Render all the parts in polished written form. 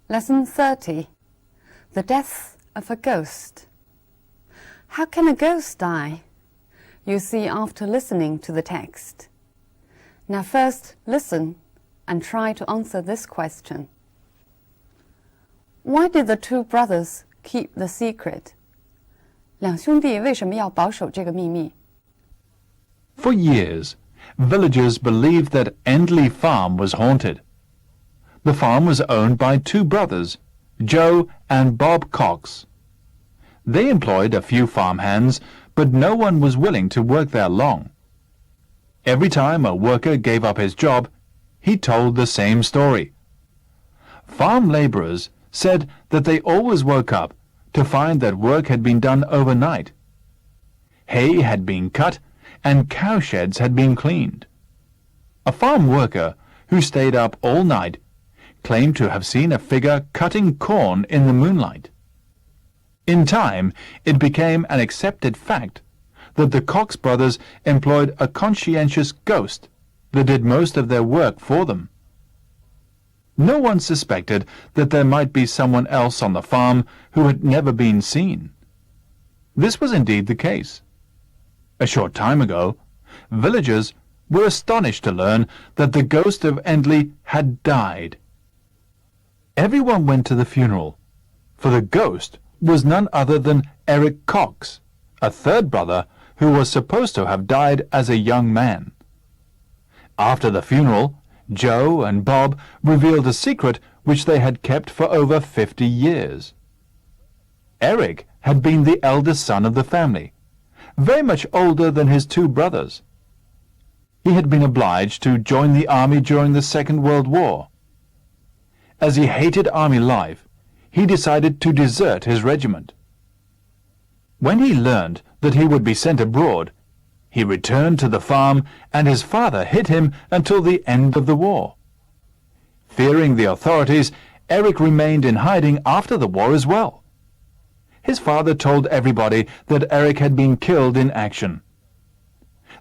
Lesson 30. The Death of a Ghost. How can a ghost die? You see after listening to the text. Now first listen and try to answer this question. Why did the two brothers keep the secret? 两兄弟为什么要保守这个秘密？ For years, villagers believed that Endley Farm was haunted. The farm was owned by two brothers, Joe and Bob Cox. They employed a few farmhands, but no one was willing to work there long. Every time a worker gave up his job, he told the same story. Farm labourers said that they always woke up to find that work had been done overnight. Hay had been cut and cowsheds had been cleaned. A farm worker who stayed up all night claimed to have seen a figure cutting corn in the moonlight. In time, it became an accepted fact that the Cox brothers employed a conscientious ghost that did most of their work for them. No one suspected that there might be someone else on the farm who had never been seen. This was indeed the case. A short time ago, villagers were astonished to learn that the ghost of Endley had died. Everyone went to the funeral, for the ghost was none other than Eric Cox, a third brother who was supposed to have died as a young man. After the funeral, Joe and Bob revealed a secret which they had kept for over 50 years. Eric had been the eldest son of the family, very much older than his two brothers. He had been obliged to join the army during the Second World War. As he hated army life, he decided to desert his regiment. When he learned that he would be sent abroad, he returned to the farm and his father hid him until the end of the war. Fearing the authorities, Eric remained in hiding after the war as well. His father told everybody that Eric had been killed in action.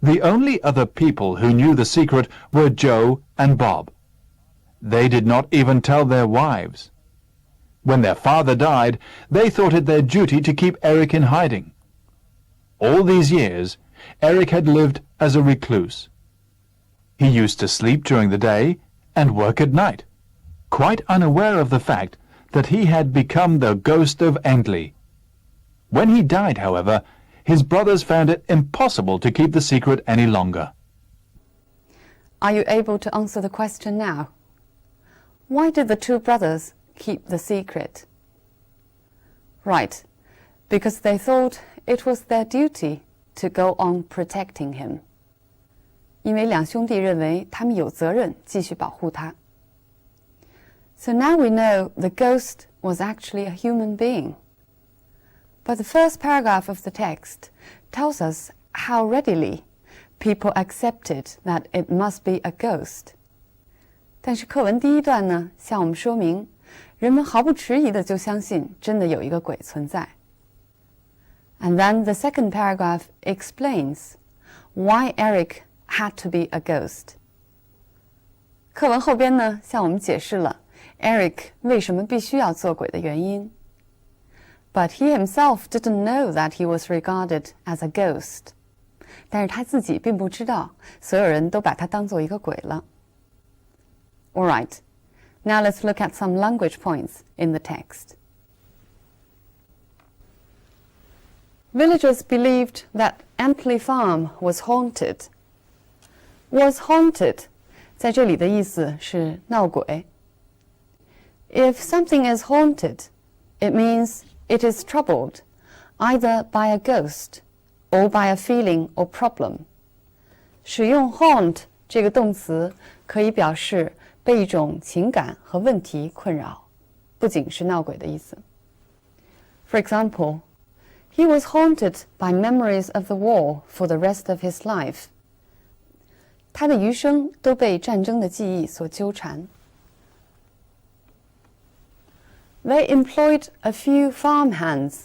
The only other people who knew the secret were Joe and Bob. They did not even tell their wives. When their father died, they thought it their duty to keep Eric in hiding. All these years, Eric had lived as a recluse. He used to sleep during the day and work at night, quite unaware of the fact that he had become the ghost of Endley. When he died, however, his brothers found it impossible to keep the secret any longer. Are you able to answer the question now? Why did the two brothers keep the secret? Right, because they thought it was their duty to go on protecting him. 因为两兄弟认为他们有责任继续保护他。So now we know the ghost was actually a human being. But the first paragraph of the text tells us how readily people accepted that it must be a ghost. 但是课文第一段呢，向我们说明，人们毫不迟疑的就相信真的有一个鬼存在。And then the second paragraph explains why Eric had to be a ghost. 课文后边呢，向我们解释了 Eric 为什么必须要做鬼的原因。But he himself didn't know that he was regarded as a ghost. 但是他自己并不知道，所有人都把他当做一个鬼了。All right, now let's look at some language points in the text. Villagers believed that Endley Farm was haunted. Was haunted 在这里的意思是闹鬼。If something is haunted, it means it is troubled, either by a ghost or by a feeling or problem. 使用 haunt 这个动词可以表示被一种情感和问题困扰，不仅是闹鬼的意思。For example, he was haunted by memories of the war for the rest of his life. 他的余生都被战争的记忆所纠缠。They employed a few farmhands.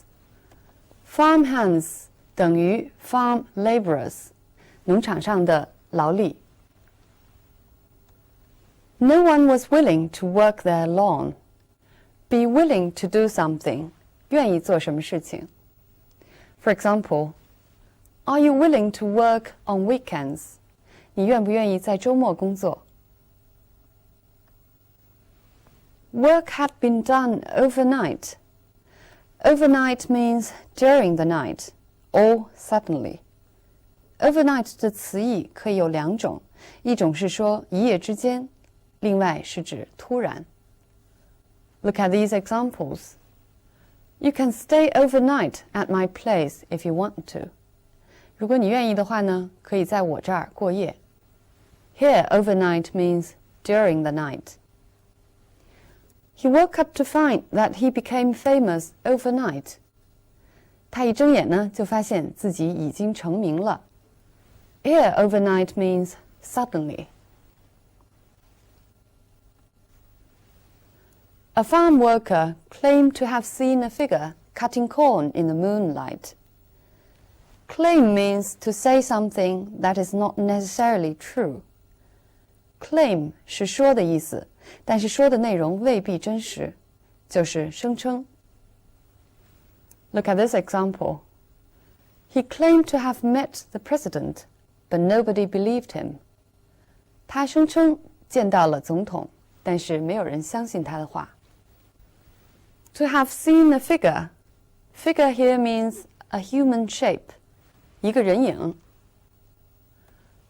Farmhands 等于 farm labourers, 农场上的劳力。No one was willing to work there long. be willing to do something, 愿意做什么事情。For example, are you willing to work on weekends? 你愿不愿意在周末工作？ Work had been done overnight. Overnight means during the night or suddenly. Overnight 的词义可以有两种，一种是说一夜之间，另外是指突然。Look at these examples. You can stay overnight at my place if you want to. 如果你愿意的话呢，可以在我这儿过夜。Here, overnight means during the night. He woke up to find that he became famous overnight. 他一睁眼呢，就发现自己已经成名了。Here, overnight means suddenly. A farm worker claimed to have seen a figure cutting corn in the moonlight. Claim means to say something that is not necessarily true. Claim 是说的意思，但是说的内容未必真实，就是声称。Look at this example. He claimed to have met the president, but nobody believed him. 他声称见到了总统，但是没有人相信他的话。To have seen a figure. Figure here means a human shape. 一个人影。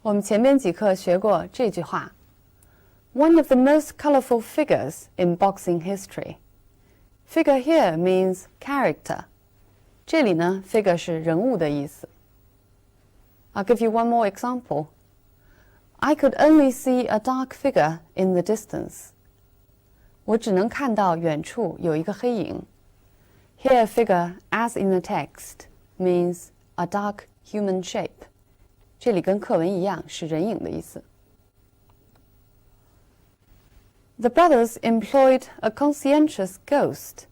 我们前面几课学过这句话。One of the most colorful figures in boxing history. Figure here means character. 这里呢 figure 是人物的意思。I'll give you one more example. I could only see a dark figure in the distance. 我只能看到远处有一个黑影。Here, figure, as in the text, means a dark human shape. 这里跟课文一样，是人影的意思。The brothers employed a conscientious ghost.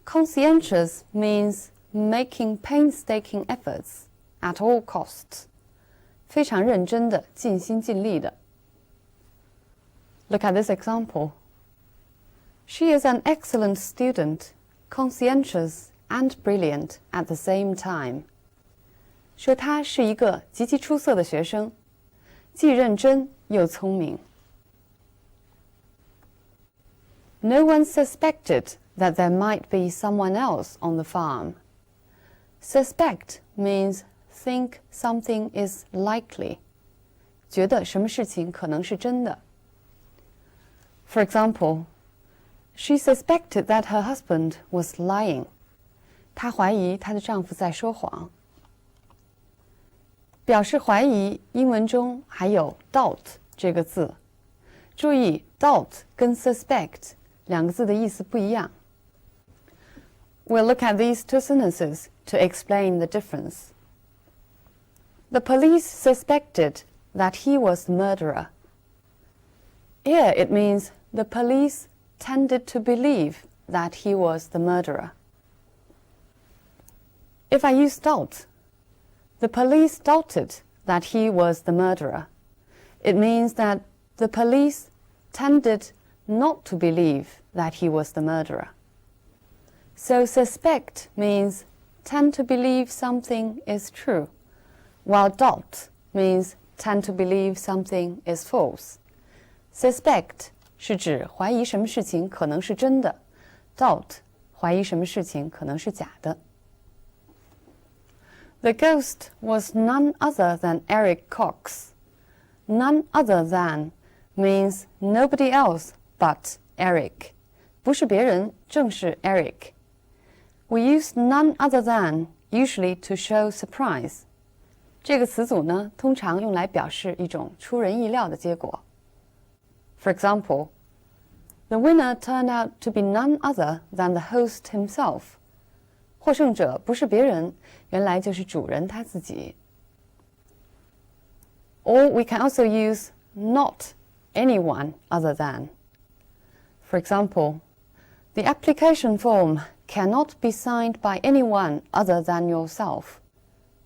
Conscientious means making painstaking efforts at all costs. 非常认真的，尽心尽力的。Look at this example. She is an excellent student, conscientious and brilliant at the same time. 说她是一个极其出色的学生，既认真又聪明。No one suspected that there might be someone else on the farm. Suspect means think something is likely. 觉得什么事情可能是真的。For example, she suspected that her husband was lying. 她怀疑她的丈夫在说谎。表示怀疑，英文中还有 doubt 这个字。注意 doubt 跟 suspect 两个字的意思不一样。We'll look at these two sentences to explain the difference. The police suspected that he was the murderer. Here it means the police tended to believe that he was the murderer. If I use doubt, the police doubted that he was the murderer. It means that the police tended not to believe that he was the murderer. So suspect means tend to believe something is true, while doubt means tend to believe something is false. Suspect 是指怀疑什么事情可能是真的 ，doubt 怀疑什么事情可能是假的。The ghost was none other than Eric Cox. None other than means nobody else but Eric. 不是别人，正是 Eric. We use none other than usually to show surprise. 这个词组呢，通常用来表示一种出人意料的结果。For example, the winner turned out to be none other than the host himself. 获胜者不是别人，原来就是主人他自己。Or we can also use not anyone other than. For example, the application form cannot be signed by anyone other than yourself.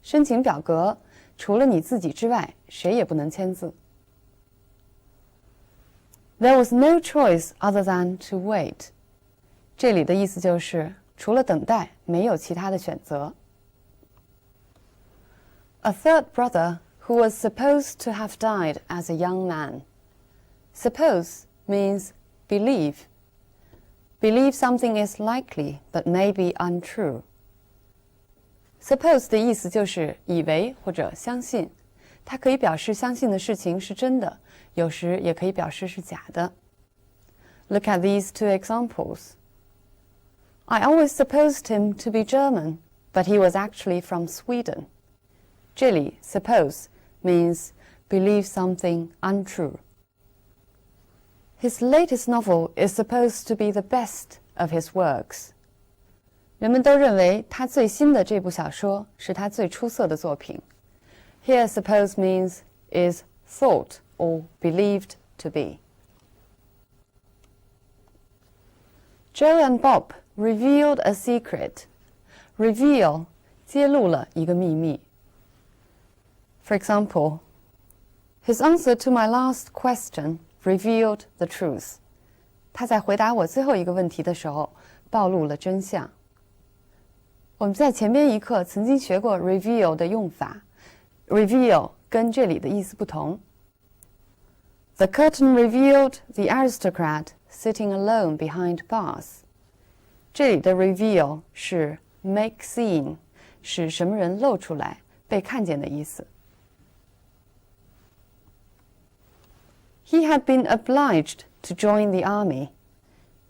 申请表格除了你自己之外，谁也不能签字。There was no choice other than to wait. 这里的意思就是除了等待，没有其他的选择。A third brother who was supposed to have died as a young man. Suppose means believe. Believe something is likely, but may be untrue. Suppose 的意思就是以为或者相信，它可以表示相信的事情是真的，有时也可以表示是假的。Look at these two examples. I always supposed him to be German, but he was actually from Sweden. 这里 suppose means believe something untrue. His latest novel is supposed to be the best of his works. 人们都认为他最新的这部小说是他最出色的作品。Here suppose means is thought or believed to be. Joe and Bob revealed a secret. Reveal 揭露了一个秘密。For example, his answer to my last question revealed the truth. 他在回答我最后一个问题的时候，暴露了真相。我们在前边一课曾经学过 reveal 的用法 ，reveal 跟这里的意思不同。The curtain revealed the aristocrat sitting alone behind bars. 这里的 reveal 是 make seen， 使什么人露出来、被看见的意思。He had been obliged to join the army.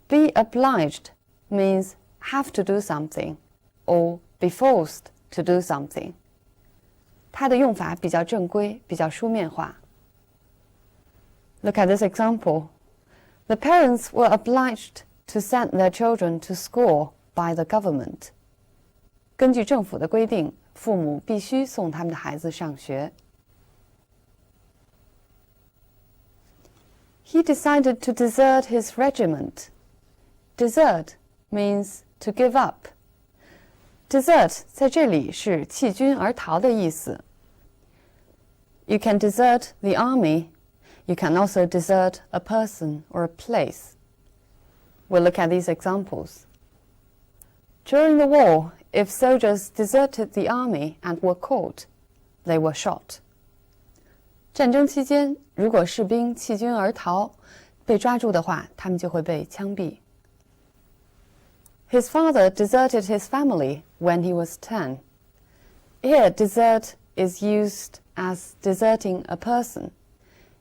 Be obliged means have to do something, or be forced to do something. 它的用法比较正规，比较书面化。Look at this example. The parents were obliged to send their children to school by the government. 根据政府的规定，父母必须送他们的孩子上学。He decided to desert his regiment. Desert means to give up. Desert 在这里是弃军而逃的意思。You can desert the army. You can also desert a person or a place. We'll look at these examples. During the war, if soldiers deserted the army and were caught, they were shot. 战争期间，如果士兵弃军而逃，被抓住的话，他们就会被枪毙。His father deserted his family when he was 10. Here, desert is used as deserting a person.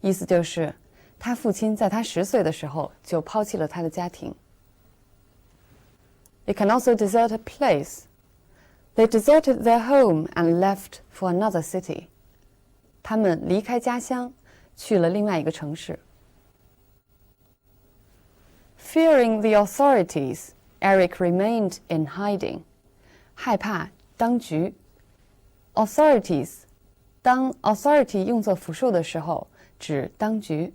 意思就是他父亲在他10岁的时候就抛弃了他的家庭。It can also desert a place. They deserted their home and left for another city. 他们离开家乡，去了另外一个城市。Fearing the authorities, Eric remained in hiding. 害怕当局。Authorities 当 authority 用作复数的时候，指当局。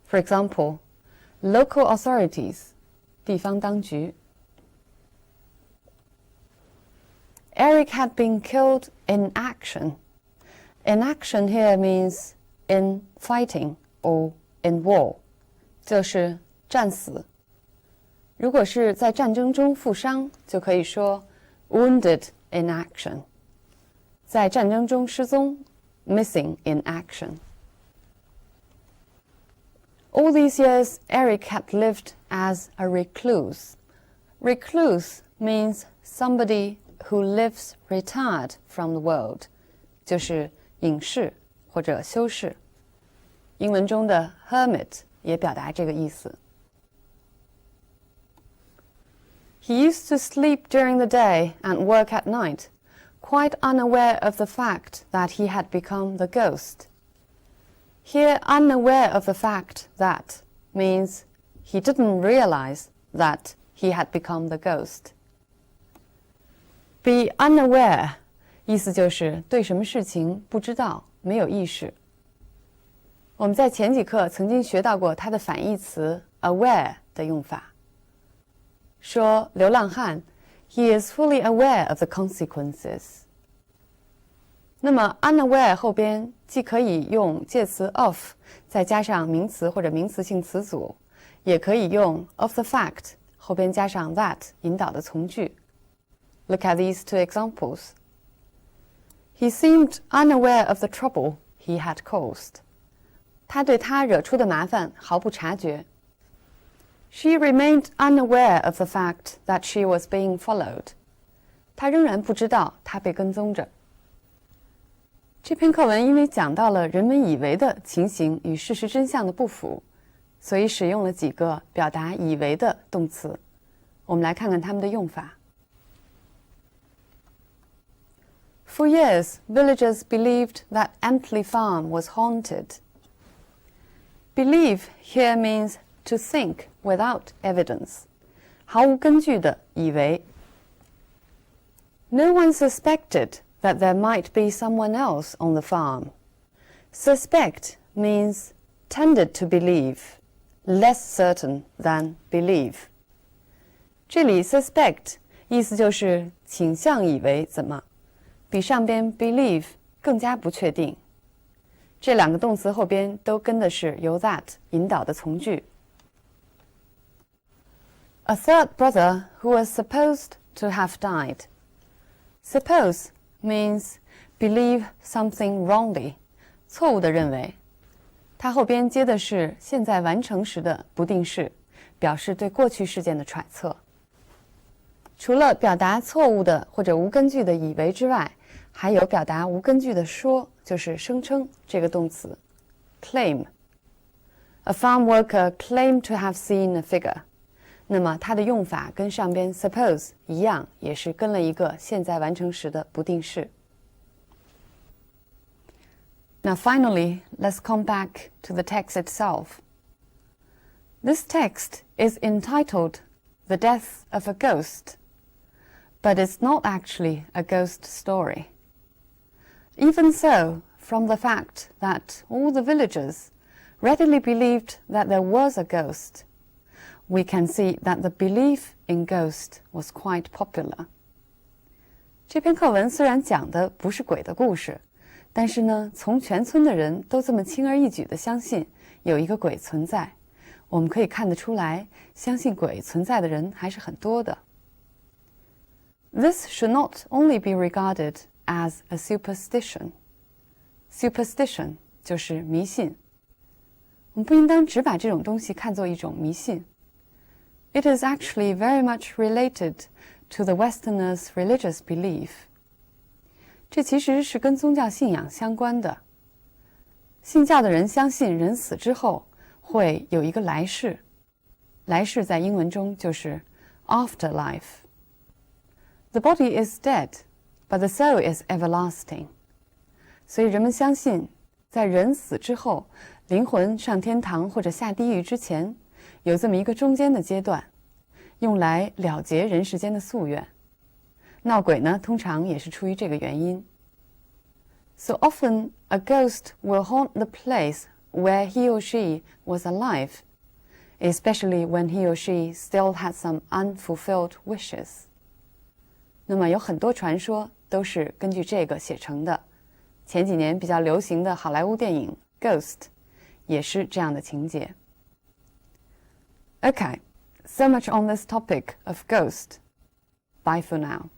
For example, local authorities 地方当局。Eric had been killed in action. In action here means in fighting or in war. 就是战死。如果是在战争中负伤，就可以说 wounded in action. 在战争中失踪 missing in action. All these years, Eric had lived as a recluse. Recluse means somebody who lives retired from the world. 就是隐士或者修士。英文中的 hermit 也表达这个意思。He used to sleep during the day and work at night, quite unaware of the fact that he had become the ghost. Here, unaware of the fact that means he didn't realize that he had become the ghost. Be unaware意思就是对什么事情不知道，没有意识。我们在前几课曾经学到过它的反义词 aware 的用法，说流浪汉 he is fully aware of the consequences。那么 unaware 后边既可以用介词 of 再加上名词或者名词性词组，也可以用 of the fact 后边加上 that 引导的从句。Look at these two examples. He seemed unaware of the trouble he had caused. 他对他惹出的麻烦毫不察觉。She remained unaware of the fact that she was being followed. 她仍然不知道她被跟踪着。这篇课文因为讲到了人们以为的情形与事实真相的不符，所以使用了几个表达以为的动词。我们来看看它们的用法。For years, villagers believed that Antley Farm was haunted. Believe here means to think without evidence, 毫无根据的以为。No one suspected that there might be someone else on the farm. Suspect means tended to believe, less certain than believe. 这里 suspect 意思就是倾向以为怎么，比上边 believe 更加不确定。这两个动词后边都跟的是由 that 引导的从句。A third brother who was supposed to have died. Suppose means believe something wrongly, 错误地认为。它后边接的是现在完成时的不定式，表示对过去事件的揣测。除了表达错误的或者无根据的以为之外，还有表达无根据的说，就是声称这个动词 claim. A farm worker claimed to have seen a figure. 那么它的用法跟上边 suppose 一样，也是跟了一个现在完成时的不定式。Now finally, let's come back to the text itself. This text is entitled The Death of a Ghost, but it's not actually a ghost story. Even so, from the fact that all the villagers readily believed that there was a ghost, we can see that the belief in ghost was quite popular. 这篇课文虽然讲的不是鬼的故事，但是呢，从全村的人都这么轻而易举地相信有一个鬼存在，我们可以看得出来，相信鬼存在的人还是很多的。This should not only be regarded as a superstition. Superstition 就是迷信。我们不应当只把这种东西看作一种迷信。It is actually very much related to the Westerners' religious belief. 这其实是跟宗教信仰相关的。信教的人相信人死之后会有一个来世，来世在英文中就是 afterlife. The body is dead, but the soul is everlasting. 所以人们相信，在人死之后，灵魂上天堂或者下地狱之前，有这么一个中间的阶段，用来了结人世间的夙愿。闹鬼呢，通常也是出于这个原因。So often, a ghost will haunt the place where he or she was alive, especially when he or she still had some unfulfilled wishes. 那么有很多传说都是根据这个写成的。前几年比较流行的好莱坞电影《Ghost》也是这样的情节。Okay, so much on this topic of ghost. Bye for now.